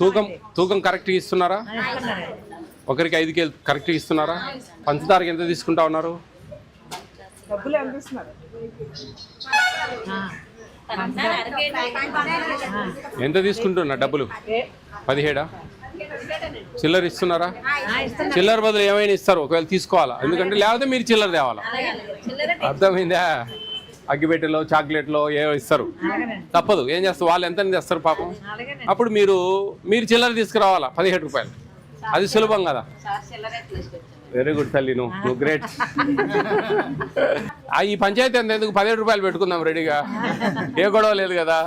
తూకం కరెక్ట్గా ఇస్తున్నారా? ఒకరికి 5 కేజీలు కరెక్ట్గా ఇస్తున్నారా? పంచదారకి ఎంత తీసుకుంటా ఉన్నారు? ఎంత తీసుకుంటున్నా డబ్బులు? 17 చిల్లర ఇస్తున్నారా? చిల్లర బదులు ఏమైనా ఇస్తారు ఒకవేళ తీసుకోవాలా, ఎందుకంటే లేకపోతే మీరు చిల్లర తేవాలా. అర్థమైందా? అగ్గిపెట్టెలో చాక్లెట్లో ఏవో ఇస్తారు, తప్పదు. ఏం చేస్తారు, వాళ్ళు ఎంత తెస్తారు పాపం. అప్పుడు మీరు చిల్లర తీసుకురావాలా 17 రూపాయలు. అది సులభం కదా. వెరీ గుడ్ తల్లి, నువ్వు గ్రేట్. ఈ పంచాయతీ అంత ఎందుకు 17 రూపాయలు పెట్టుకుందాం రెడీగా, ఏ గొడవ లేదు కదా.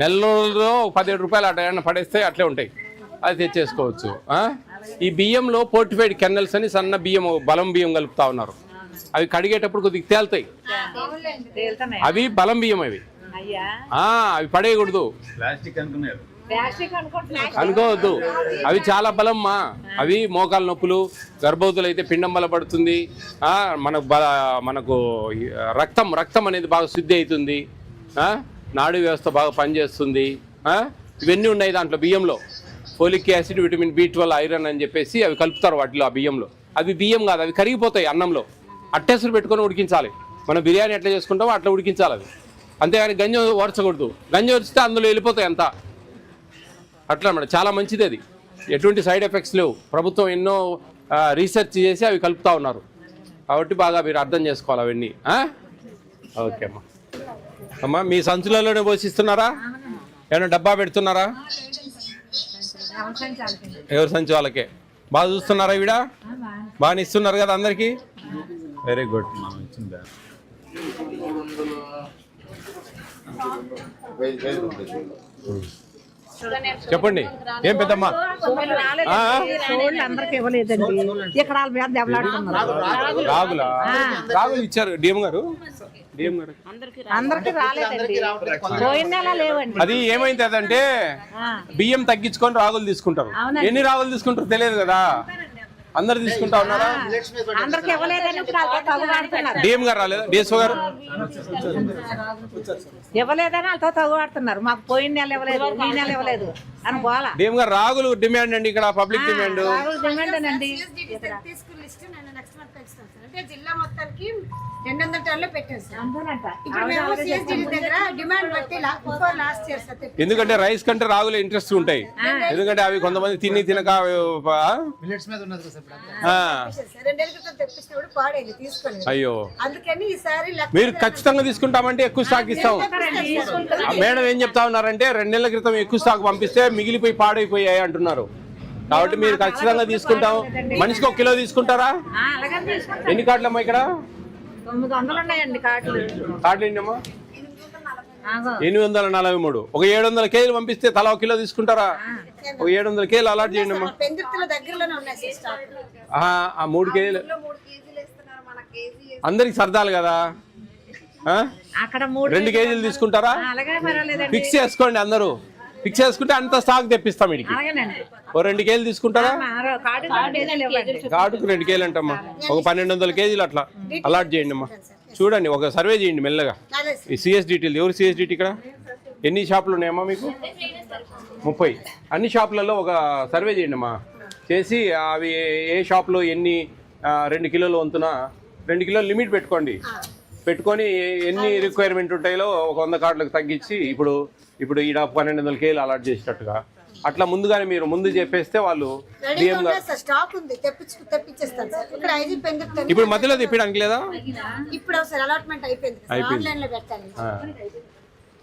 నెల రోజుల్లో 17 రూపాయలు అట్లా పడేస్తే అట్లే ఉంటాయి, అది తెచ్చేసుకోవచ్చు. ఈ బియ్యంలో పోర్టిఫైడ్ కెన్నెల్స్ అని సన్న బియ్యం, బలం బియ్యం కలుపుతా ఉన్నారు. అవి కడిగేటప్పుడు కొద్దిగా తేలుతాయి. అవి బలం బియ్యం, అవి పడేయకూడదు అనుకోవద్దు. అవి చాలా బలమ్మా. అవి మోకాల నొప్పులు, గర్భవతులు అయితే పిండం బలపడుతుంది, మనకు రక్తం అనేది బాగా శుద్ధి అవుతుంది, నాడీ వ్యవస్థ బాగా పనిచేస్తుంది. ఇవన్నీ ఉన్నాయి దాంట్లో బియ్యంలో. Folic acid, vitamin B12, iron అని చెప్పేసి అవి కలుపుతారు వాటిలో. ఆ బియ్యంలో అవి బియ్యం కాదు, అవి కరిగిపోతాయి అన్నంలో. అట్టేసులు పెట్టుకొని ఉడికించాలి. మనం బిర్యానీ ఎట్లా చేసుకుంటామో అట్లా ఉడికించాలి అది, అంతేగాని గంజి ఓర్చకూడదు. గంజి ఓర్చితే అందులో వెళ్ళిపోతాయి అంతా. అట్లా అన్నమాట. చాలా మంచిది అది, ఎటువంటి సైడ్ ఎఫెక్ట్స్ లేవు. ప్రభుత్వం ఎన్నో రీసెర్చ్ చేసి అవి కలుపుతూ ఉన్నారు. కాబట్టి బాగా మీరు అర్థం చేసుకోవాలి అవన్నీ. ఓకే అమ్మా. అమ్మా మీ సంచులలోనే పోషిస్తున్నారా? ఏమైనా డబ్బా పెడుతున్నారా? ఎవరి సంచి వాళ్ళకే. బాగా చూస్తున్నారా? ఈవిడ బాగా ఇస్తున్నారు కదా అందరికీ. Very good. చెప్పండి, ఏం పెద్దమ్మా? రాగులు ఇచ్చారు డిఎం గారు. అది ఏమైంది అదంటే బియ్యం తగ్గించుకొని రాగులు తీసుకుంటారు. ఎన్ని రాగులు తీసుకుంటారు తెలియదు కదా, అందరు తీసుకుంటా ఉన్నారా? డిఎం గారు రాలేదా? డిఎస్ఓ గారు ఇవ్వలేదని వాళ్ళతో తగ్గుతున్నారు. మాకు పోయిన నెల ఇవ్వలేదు, ఈ నెల ఇవ్వలేదు అని పోలా. డిఎం గారు రాగులు డిమాండ్ అండి ఇక్కడ, పబ్లిక్ డిమాండ్. అండి జిల్లా మొత్తానికి 200 టన్నులు పెట్టారు సార్. ఇప్పుడు మేము సిఎస్డి దగ్గర డిమాండ్ బట్టి లాస్ట్ ఇయర్ సార్. ఎందుకంటే రైస్ కంటే రాగులు ఇంట్రెస్ట్ ఉంటాయి, ఎందుకంటే అవి కొంతమంది తినక తెప్పించినప్పుడు పాడేది తీసుకొని. అయ్యో, అందుకని ఈసారి మీరు ఖచ్చితంగా తీసుకుంటామంటే ఎక్కువ స్టాక్ ఇస్తాం. మేడం ఏం చెప్తా ఉన్నారంటే 2 నెలల క్రితం ఎక్కువ స్టాక్ పంపిస్తే మిగిలిపోయి పాడైపోయాయి అంటున్నారు. కాబట్టి మీరు ఖచ్చితంగా తీసుకుంటాం. మనిషికి 1 కిలో తీసుకుంటారా? ఎన్ని కార్డులు అమ్మా ఇక్కడ? 900 ఉన్నాయండి కార్డులు. కార్డులు ఎన్నమ్మా? 843. ఒక 700 కేజీలు పంపిస్తే తలా 1 కిలో తీసుకుంటారా? ఒక 700 కేజీలు అలాట్ చేయండి అమ్మా. 3 కేజీలు అందరికి సర్దాలి కదా. 2 కేజీలు తీసుకుంటారా? ఫిక్స్ చేసుకోండి, అందరూ ఫిక్స్ చేసుకుంటే అంత స్టాక్ తెప్పిస్తాం. ఇడికి ఓ 2 కేజీలు తీసుకుంటారా? కార్డుకు 2 కేజీలు అంటమ్మా. ఒక 1200 కేజీలు అట్లా అలాట్ చేయండి అమ్మా. చూడండి, ఒక సర్వే చేయండి మెల్లగా. ఈ సిఎస్డిటీలు ఎవరు సిఎస్డిటీ ఇక్కడ? ఎన్ని షాపులు ఉన్నాయమ్మా మీకు? 30. అన్ని షాపులలో ఒక సర్వే చేయండి అమ్మా. చేసి అవి ఏ షాప్లో ఎన్ని 2 కిలోలు వంతున 2 కిలోలు లిమిట్ పెట్టుకొని ఎన్ని రిక్వైర్మెంట్ ఉంటాయో ఒక 100 కార్డులకు తగ్గించి ఇప్పుడు ఈడ 1200 కేజీలు అలాట్ చేసేటట్టుగా అట్లా ముందుగానే మీరు ముందు చెప్పేస్తే వాళ్ళు ఇప్పుడు మధ్యలో తెప్పడానికి లేదా?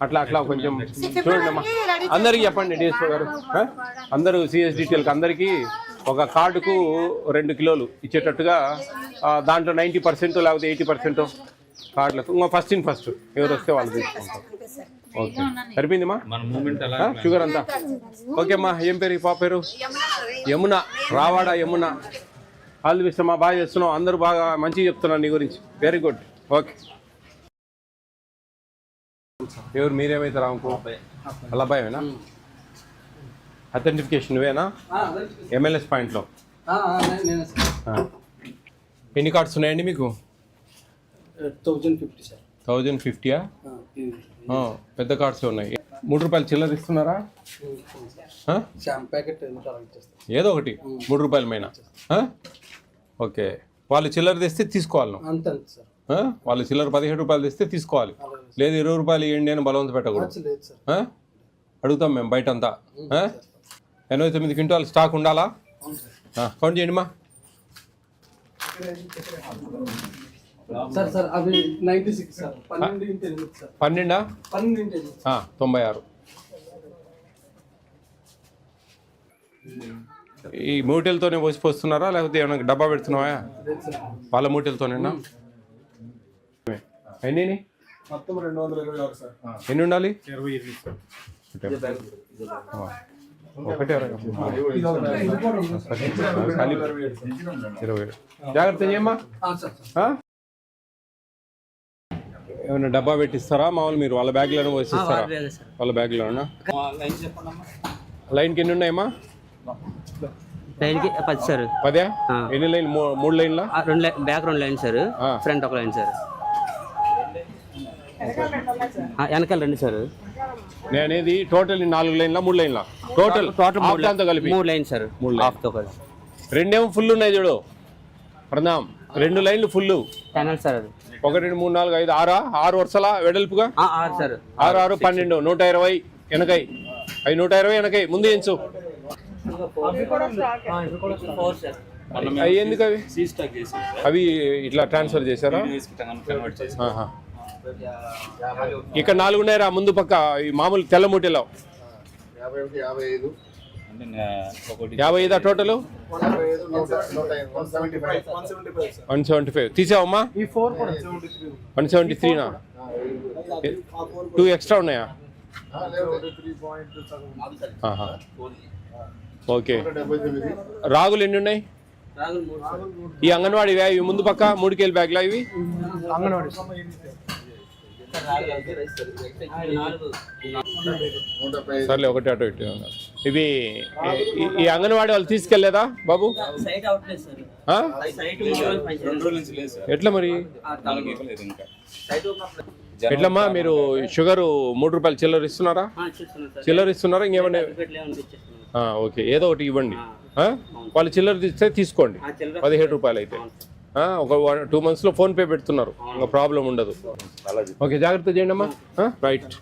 అట్లా కొంచెం చూడండి అమ్మా. అందరికి చెప్పండి డిఎస్ఓ గారు, అందరూ సిఎస్డిటీఎల్కి అందరికీ ఒక కార్డుకు 2 కిలోలు ఇచ్చేటట్టుగా, దాంట్లో 90% లేకపోతే 80% కార్డులకు ఇంకా ఫస్ట్ ఎవరు వస్తే వాళ్ళు తీసుకుంటారు. ఓకే, సరిపోయిందిమ్మా షుగర్ అంతా? ఓకే అమ్మా. ఏం పేరు? పాప పేరు యమున. రావాడా యమున. ఆల్ ది బెస్ట్ అమ్మా. బాగా చేస్తున్నావు, అందరూ బాగా మంచిగా చెప్తున్నారు నీ గురించి. Very good. ఓకే. ఎవరు మీరేమైతే రాముకు? అబ్బాయినా? అథెంటిఫికేషన్ నువ్వేనా? MLS పాయింట్లో ఎన్ని కార్డ్స్ ఉన్నాయండి మీకు? 1050 సార్. 1050? పెద్ద కార్డ్స్ ఉన్నాయి. రూపాయలు చిల్లర ఇస్తున్నారా? ఆ? షాంపూ ప్యాకెట్ ఏదో ఒకటి ₹3 పైన. ఆ? ఓకే, వాళ్ళు చిల్లర తెస్తే తీసుకోవాలి నువ్వు. అంతే సార్. ఆ? వాళ్ళు చిల్లర ₹17 తెస్తే తీసుకోవాలి, లేదు ₹20 ఇవ్వండి అని బలవంత పెట్టకూడదు. లేదు సార్. ఆ? అడుగుతాం మేము బయట అంతా. 89 క్వింటాల్ స్టాక్ ఉండాలా? కౌంట్ చేయండి మా. సార్ సార్ అవి 96 సార్. 12 సార్. 12 12 96. ఈ మూటలతోనే పోస్తున్నారా లేకపోతే ఏమైనా డబ్బా పెడుతున్నావా? వాళ్ళ మూటలతోనేనా? ఎన్ని మొత్తం 226 సార్. ఎన్ని ఉండాలి? 28 సార్. ఒకటే జాగ్రత్త చేయమ్మా. ఏమైనా డబ్బా పెట్టిస్తారా మామూలు మీరు వాళ్ళ బ్యాగ్లోనే పోసిస్తారా? వాళ్ళ బ్యాగ్లోనా? లైన్కి ఎన్ని ఉన్నాయమ్మా? లైన్కి 10 సార్. 10? ఎన్ని లైన్? 3 లైన్లా? Back 2 line sir, front 1 line sir, వెనకాల 2 సార్. నేను అనేది టోటల్ 4 లైన్లా 3 లైన్లా? టోటల్ అంతా కలిపి 3 లైన్ సార్. 3 హాఫ్తో కలిసి 2 ఏమో ఫుల్ ఉన్నాయి చూడు ప్రణామ్. 2 లైన్లు ఫుల్. టనల్ సార్ అది. 1 2 3 4 5 6 వరుసలా వెడల్పుగా? 6 సార్. 6 6 12 120 వెనకై. అవి 120 వెనకై ముందు ఎంచు. అవి ఎందుకు అవి? అవి ఇట్లా ట్రాన్స్ఫర్ చేశారా? ఆహా. ఇక్కడ 4 ఉన్నాయరా ముందు పక్క ఈ మామూలు తెల్ల మూటలో? 55 టోటల్? 175 తీసావమ్మా? 173నా? 2 ఎక్స్ట్రా ఉన్నాయా? ఆహా. ఓకే, రాగులు ఎన్ని ఉన్నాయి? ఈ అంగన్వాడీ ఇవి ముందు పక్క 3 కేజీ బ్యాగ్లా ఇవి? సర్లే, ఒకటి అటు ఇటు. ఇవి ఈ అంగన్వాడీ వాళ్ళు తీసుకెళ్లేదా బాబు? ఆ? ఎట్లా మరి? ఎట్లమ్మా మీరు షుగర్ ₹3 చిల్లర ఇస్తున్నారా? చిల్లర ఇస్తున్నారా ఇంకేమన్నా? ఓకే, ఏదో ఒకటి ఇవ్వండి. వాళ్ళు చిల్లర ఇస్తే తీసుకోండి. ₹17 అయితే ఒక 2 months లో ఫోన్ పే పెడుతున్నారు, ఇంకా ప్రాబ్లం ఉండదు. ఓకే, జాగ్రత్త చేయండి అమ్మా. రైట్.